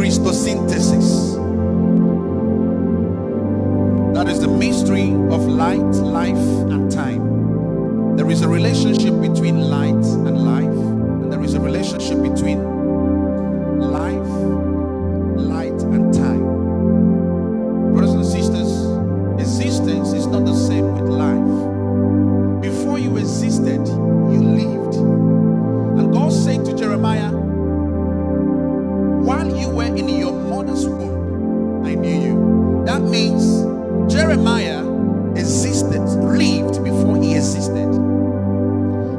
Christosynthesis. That is the mystery of light, life, and time. There is a relationship between light and life, and there is a relationship between life, light, and time. Brothers and sisters, existence is not the same with life. Before you existed, you lived. And God said to Jeremiah, while you were in your mother's womb, I knew you. That means Jeremiah existed, lived before he existed.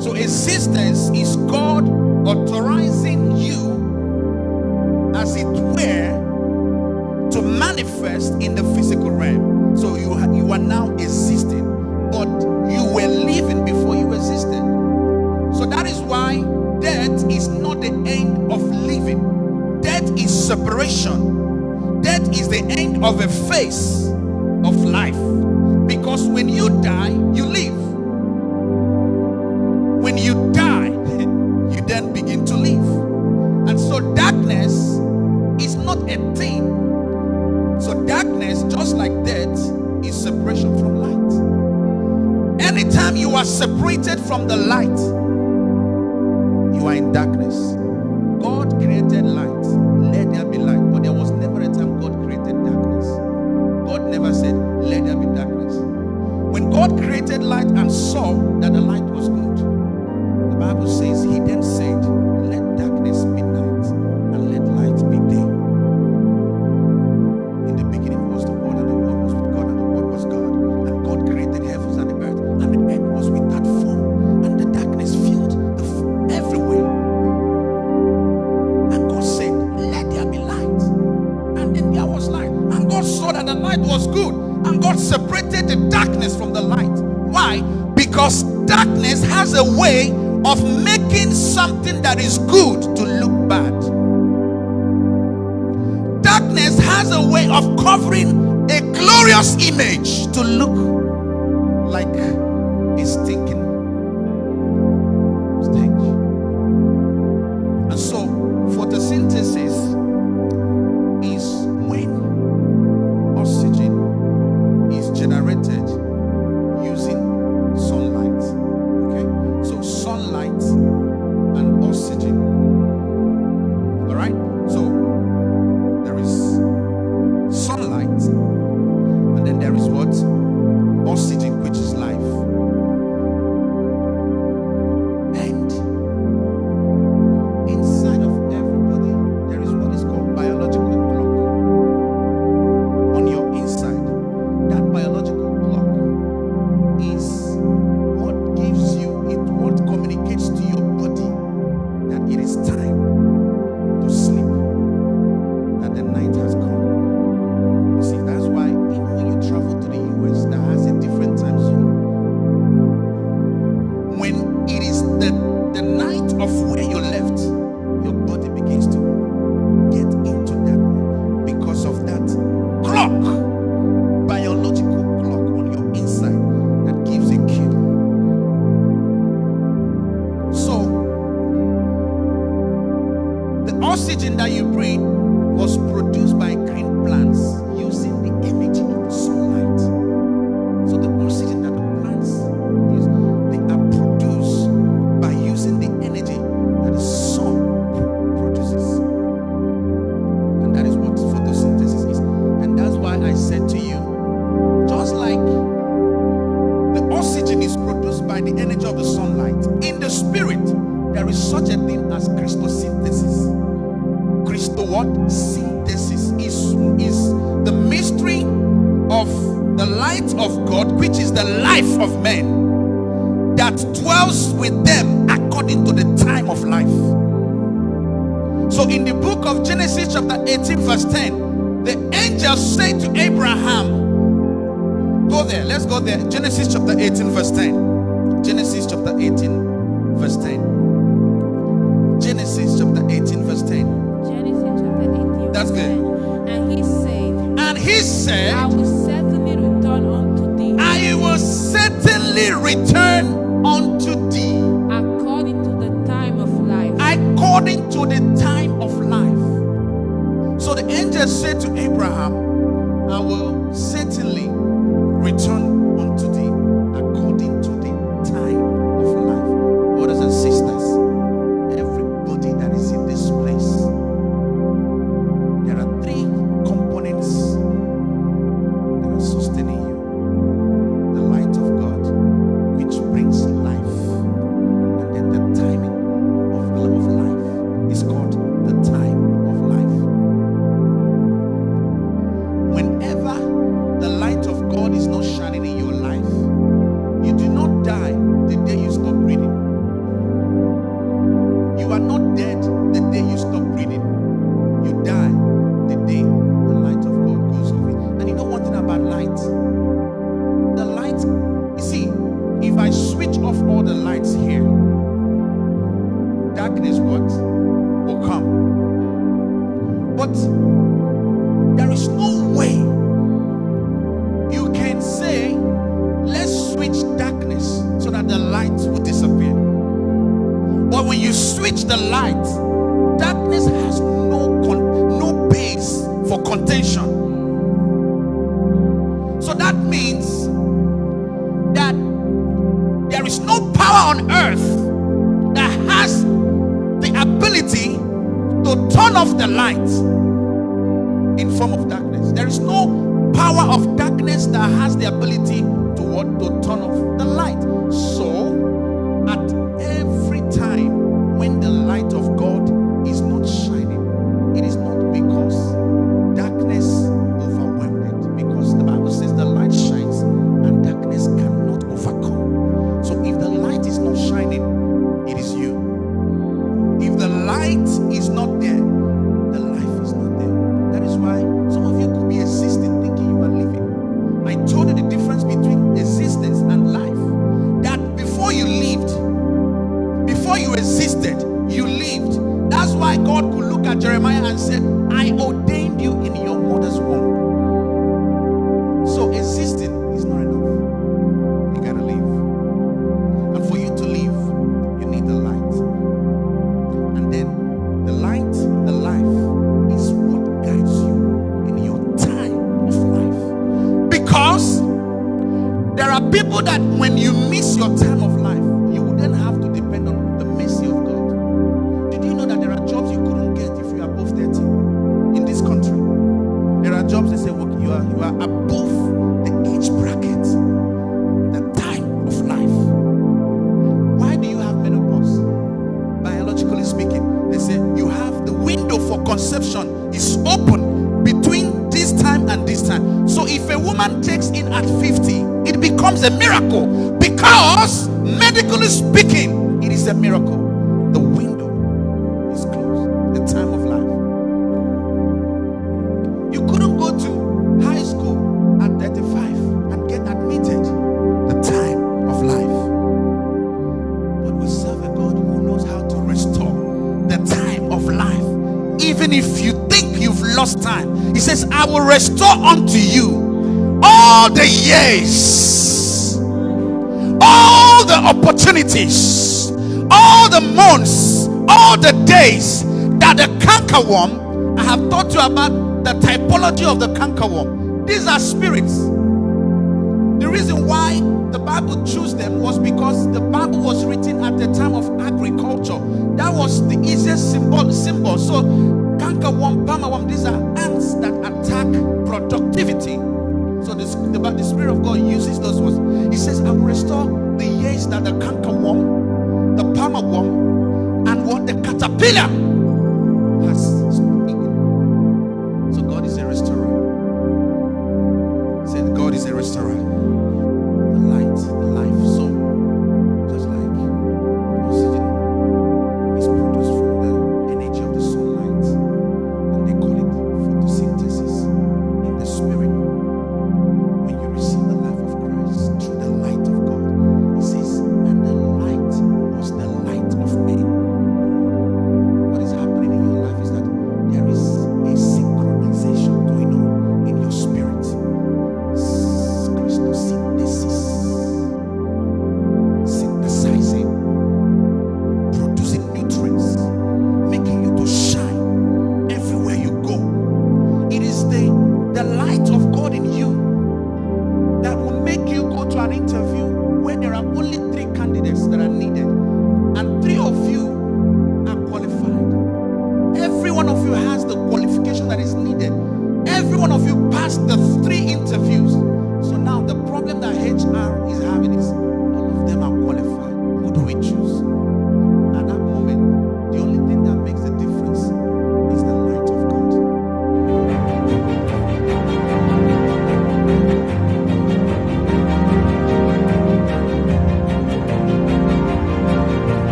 So existence is God authorizing you, as it were, to manifest in the physical realm. So you are now existing, but you were living before you existed. So that is why death is not the end of living. Death is separation. Death is the end of a phase of life. Because when you die, you live. When you die, you then begin to live. And so darkness is not a thing. So darkness, just like death, is separation from light. Anytime you are separated from the light, you are in darkness. God created light. Let there be light. But there was never a time God created darkness. God never said, let there be darkness. When God created light and saw that the light was good, the Bible says he then said, let darkness be night and let light be day. In the beginning was the Word, and the Word was with God, and the Word was God. And God created heavens and the earth, and the earth was without form, and the darkness filled everywhere. And God said, let there be light. And then there was light. And God saw that the light was good. And God separated the darkness from the light. Why? Because darkness has a way of making something that is good to look bad. Darkness has a way of covering a glorious image to look like a stinking stage. And so photosynthesis is when oxygen is generated using sunlight. Okay? So sunlight and oxygen. Alright? So there is sunlight, and then there is what? Oxygen, which is life. And inside of everybody, there is what is called biological clock. On your inside, that biological clock is what gives you, what communicates to your body that it is time to sleep, that the night has come. You see, that's why even when you travel to the US, that has a different time zone. When it is the night of where you left, your body begins to get into that because of that clock, biological clock on your inside that gives a cue. So the oxygen that you breathe was produced by green plants using the energy of the sunlight. So the oxygen that the plants use, they are produced by using the energy that the sun produces. And that is what photosynthesis is. And that's why I said to you, just like the oxygen is produced by the energy of the sunlight, in the spirit, there is such a thing as Christosynthesis. Christo what? Synthesis is the mystery of the light of God, which is the life of men, that dwells with them according to the time of life. So in the book of Genesis chapter 18 verse 10, the angel said to Abraham, go there, let's go there. Genesis chapter 18 verse 10. Genesis chapter 18 verse 10. Genesis chapter 18 verse 10. Genesis chapter 18. That's good. And he said, I will certainly return unto thee. I will certainly return unto thee. According to the time of life. According to the time of life. So angel said to Abraham, I will certainly return unto thee according to the time of life. Brothers and sisters, everybody that is in this place, there are three components that are sustaining you. The light of God, which brings life, and then the timing of life is called the time of life. Whenever the light of God is not shining in your life, you do not die the day you stop breathing. You are not dead the day you stop breathing. You die the day the light of God goes away. And you know one thing about light? The light, you see, if I switch off all the lights here, darkness what? Will come. But there is no way you can say, let's switch darkness so that the light will disappear. But when you switch the light, darkness has no base for contention. So that means that there is no power on earth that has the ability to turn off the light in form of darkness. There is no power of darkness that has the ability to turn off the light. So at every time when the light of God is not shining, it is not because darkness overwhelmed it, because the Bible says the light shines and darkness cannot overcome. So if the light is not shining, it is you. If the light is not there, the life is not there. That is why some of you could be existing thinking you are living. I told you the difference between existence and life. That before you lived, before you existed, you lived. That's why God could look at Jeremiah and said, I ordained you in your mother's womb. So existing is not enough. You gotta live. And for you to live, you need the light. And then the light, the life, is what guides you in your time of life. Because there are people that when you miss your time of life, you would then have to depend on the mercy of God. Did you know that there are jobs you couldn't get if you are above 30 in this country? There are jobs they say, well, you are above the age bracket, the time of life. Why do you have menopause? Biologically speaking, they say you have the window for conception is open between this time and this time. So if a woman takes in at 50, it becomes a miracle, because medically speaking, it is a miracle. The window is closed, the time of life. You couldn't go to high school at 35 and get admitted, the time of life. But we serve a God who knows how to restore the time of life. Even if you think you've lost time, he says, I will restore unto you all the years, all the opportunities, all the months, all the days that the cankerworm, I have taught you about the typology of the cankerworm. These are spirits. The reason why the Bible chose them was because the Bible was written at the time of agriculture. That was the easiest symbol. So cankerworm, palmerworm, these are ants that attack productivity. So the Spirit of God uses those words. He says, I will restore the years that the cankerworm, the palmerworm, and what the caterpillar